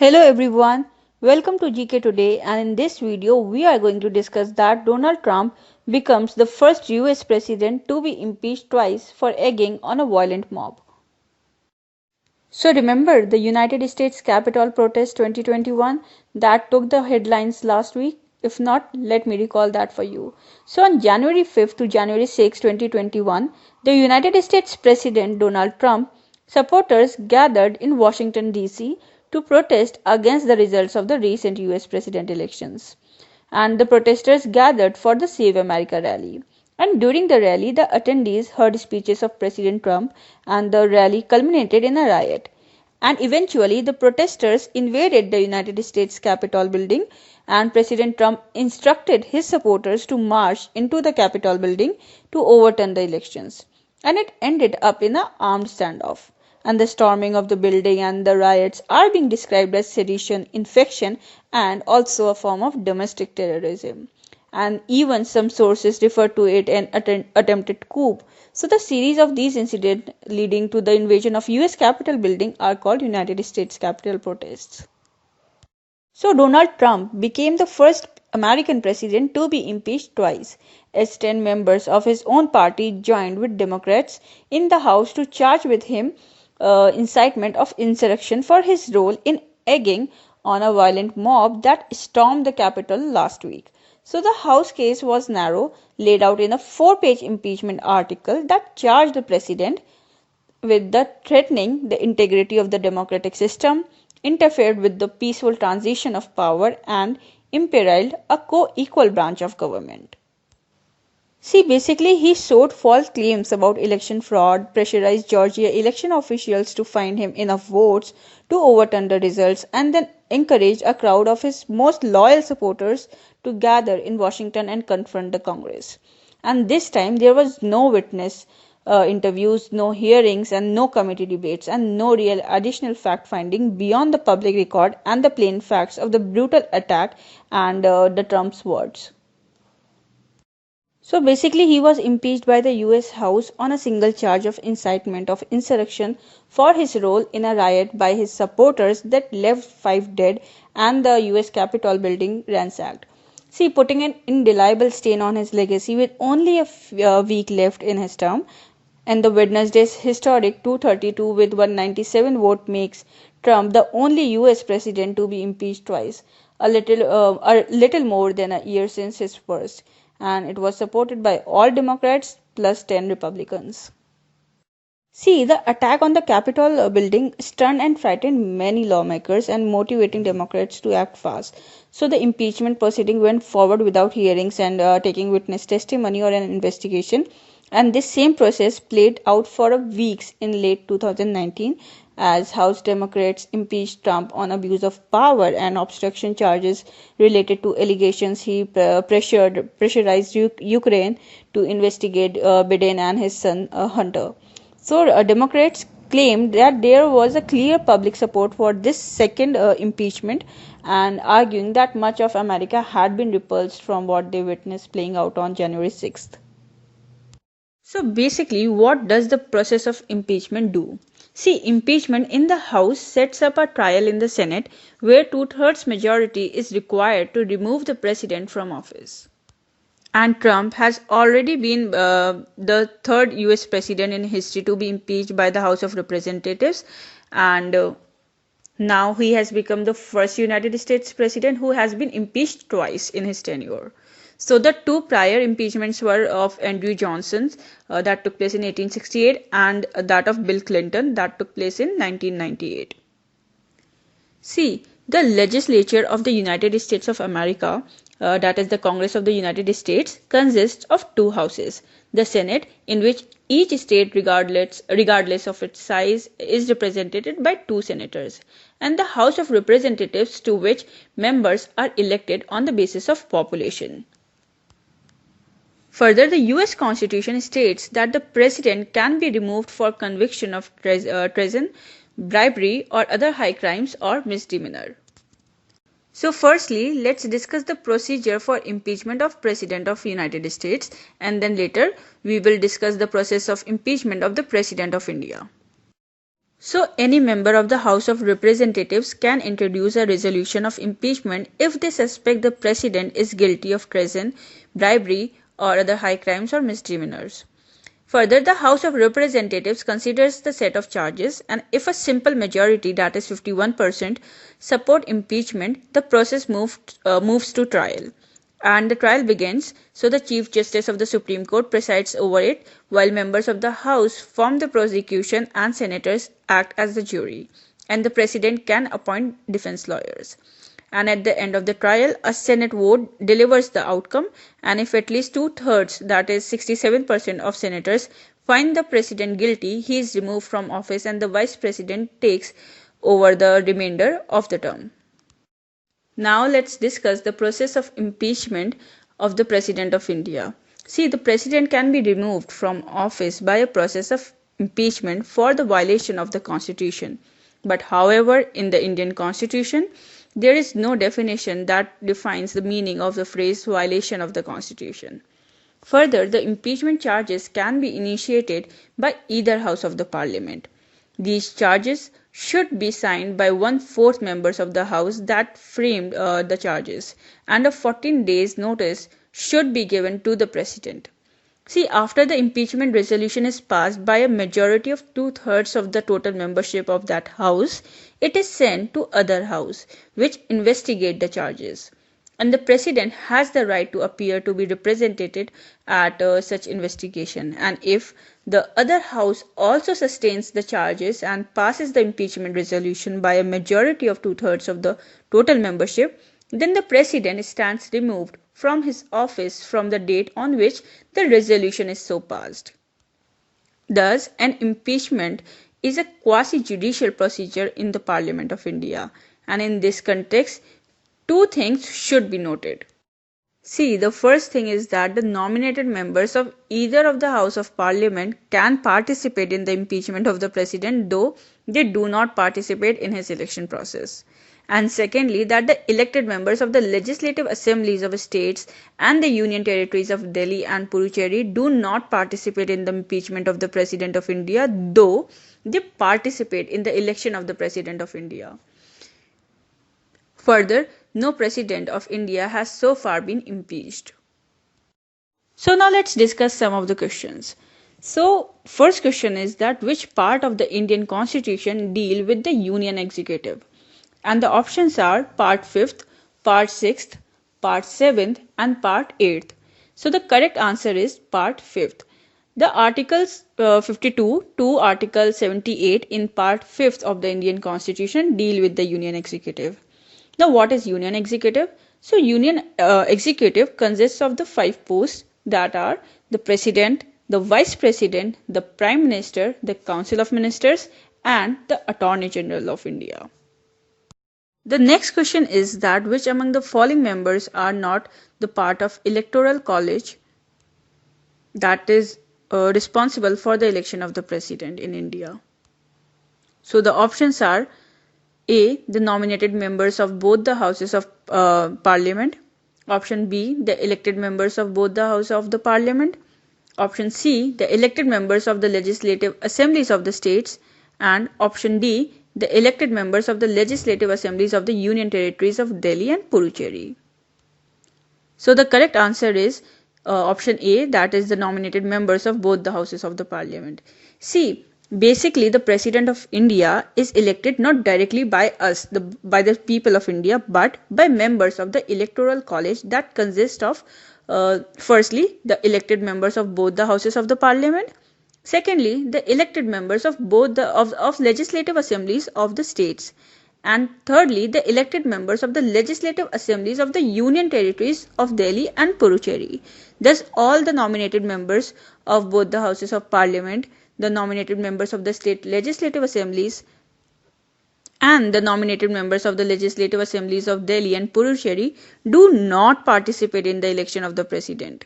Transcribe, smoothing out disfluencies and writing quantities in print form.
Hello everyone, welcome to GK Today, and in this video we are going to discuss that Donald Trump becomes the first US president to be impeached twice for egging on a violent mob. So remember the United States Capitol protest 2021 that took the headlines last week? If not, let me recall that for you. So on January 5th to January 6, 2021, the United States President Donald Trump supporters gathered in Washington DC to protest against the results of the recent US president elections. And the protesters gathered for the Save America rally. And during the rally, the attendees heard speeches of President Trump, and the rally culminated in a riot. And eventually, the protesters invaded the United States Capitol building, and President Trump instructed his supporters to march into the Capitol building to overturn the elections. And it ended up in an armed standoff. And the storming of the building and the riots are being described as sedition, infection, and also a form of domestic terrorism. And even some sources refer to it an attempted coup. So the series of these incidents leading to the invasion of US Capitol building are called United States Capitol protests. So Donald Trump became the first American president to be impeached twice, as 10 members of his own party joined with Democrats in the House to charge with him incitement of insurrection for his role in egging on a violent mob that stormed the Capitol last week. So the House case was narrow, laid out in a 4-page impeachment article that charged the president with the threatening the integrity of the democratic system, interfered with the peaceful transition of power, and imperiled a co-equal branch of government. See, basically, he showed false claims about election fraud, pressurized Georgia election officials to find him enough votes to overturn the results, and then encouraged a crowd of his most loyal supporters to gather in Washington and confront the Congress. And this time, there was no witness interviews, no hearings, and no committee debates, and no real additional fact finding beyond the public record and the plain facts of the brutal attack and the Trump's words. So basically, he was impeached by the US House on a single charge of incitement of insurrection for his role in a riot by his supporters that left 5 dead and the US Capitol building ransacked. See, putting an indelible stain on his legacy with only a week left in his term, and the Wednesday's historic 232 with 197 vote makes Trump the only US president to be impeached twice, a little more than a year since his first, and it was supported by all Democrats plus 10 Republicans. See, the attack on the Capitol building stunned and frightened many lawmakers and motivating Democrats to act fast. So the impeachment proceeding went forward without hearings and taking witness testimony or an investigation. And this same process played out for weeks in late 2019 as House Democrats impeached Trump on abuse of power and obstruction charges related to allegations he pressurized Ukraine to investigate Biden and his son Hunter. So Democrats claimed that there was a clear public support for this second impeachment, and arguing that much of America had been repulsed from what they witnessed playing out on January 6th. So basically, what does the process of impeachment do? See, impeachment in the House sets up a trial in the Senate where 2/3 majority is required to remove the president from office. And Trump has already been the third US president in history to be impeached by the House of Representatives, and now he has become the first United States president who has been impeached twice in his tenure. So the 2 prior impeachments were of Andrew Johnson that took place in 1868 and that of Bill Clinton that took place in 1998. See, the legislature of the United States of America, that is the Congress of the United States, consists of 2 houses. The Senate, in which each state, regardless of its size, is represented by 2 senators, and the House of Representatives, to which members are elected on the basis of population. Further, the US Constitution states that the president can be removed for conviction of treason, bribery, or other high crimes or misdemeanor. So firstly, let's discuss the procedure for impeachment of President of United States, and then later we will discuss the process of impeachment of the President of India. So, any member of the House of Representatives can introduce a resolution of impeachment if they suspect the president is guilty of treason, bribery, or other high crimes or misdemeanors. Further, the House of Representatives considers the set of charges, and if a simple majority, that is 51%, support impeachment, the process moves to trial. And the trial begins, so the Chief Justice of the Supreme Court presides over it, while members of the House form the prosecution and senators act as the jury, and the President can appoint defense lawyers. And at the end of the trial, a Senate vote delivers the outcome, and if at least two-thirds, that is 67% of senators, find the President guilty, he is removed from office and the Vice President takes over the remainder of the term. Now let's discuss the process of impeachment of the President of India. See, the President can be removed from office by a process of impeachment for the violation of the Constitution. But however, in the Indian Constitution, there is no definition that defines the meaning of the phrase violation of the Constitution. Further, the impeachment charges can be initiated by either house of the Parliament. These charges should be signed by 1/4 members of the House that framed the charges, and a 14 days notice should be given to the President. See, after the impeachment resolution is passed by a majority of two-thirds of the total membership of that House, it is sent to other House, which investigate the charges. And the President has the right to appear to be represented at such investigation. And if the other House also sustains the charges and passes the impeachment resolution by a majority of two-thirds of the total membership, then the President stands removed from his office from the date on which the resolution is so passed. Thus, an impeachment is a quasi-judicial procedure in the Parliament of India, and in this context, two things should be noted. See, the first thing is that the nominated members of either of the House of Parliament can participate in the impeachment of the President, though they do not participate in his election process. And secondly, that the elected members of the legislative assemblies of states and the union territories of Delhi and Puducherry do not participate in the impeachment of the President of India, though they participate in the election of the President of India. Further, no President of India has so far been impeached. So now let's discuss some of the questions. So first question is that which part of the Indian Constitution deal with the Union Executive? And the options are Part 5th, Part 6th, Part 7th and Part 8th. So the correct answer is Part 5th. The Articles 52 to Article 78 in Part 5th of the Indian Constitution deal with the Union Executive. Now, what is Union Executive? So, Union Executive consists of the 5 posts that are the President, the Vice President, the Prime Minister, the Council of Ministers, and the Attorney General of India. The next question is that which among the following members are not the part of Electoral College that is responsible for the election of the President in India? So, the options are A. The nominated members of both the houses of Parliament. Option B. The elected members of both the houses of the Parliament. Option C. The elected members of the legislative assemblies of the states. And option D. The elected members of the legislative assemblies of the union territories of Delhi and Puducherry. So the correct answer is option A, that is the nominated members of both the houses of the Parliament. See, basically, the President of India is elected not directly by us, by the people of India, but by members of the Electoral College that consist of, firstly, the elected members of both the houses of the Parliament. Secondly, the elected members of both the of legislative assemblies of the states. And thirdly, the elected members of the legislative assemblies of the union territories of Delhi and Puducherry. Thus, all the nominated members of both the houses of Parliament, the nominated members of the state legislative assemblies, and the nominated members of the legislative assemblies of Delhi and Puducherry do not participate in the election of the President.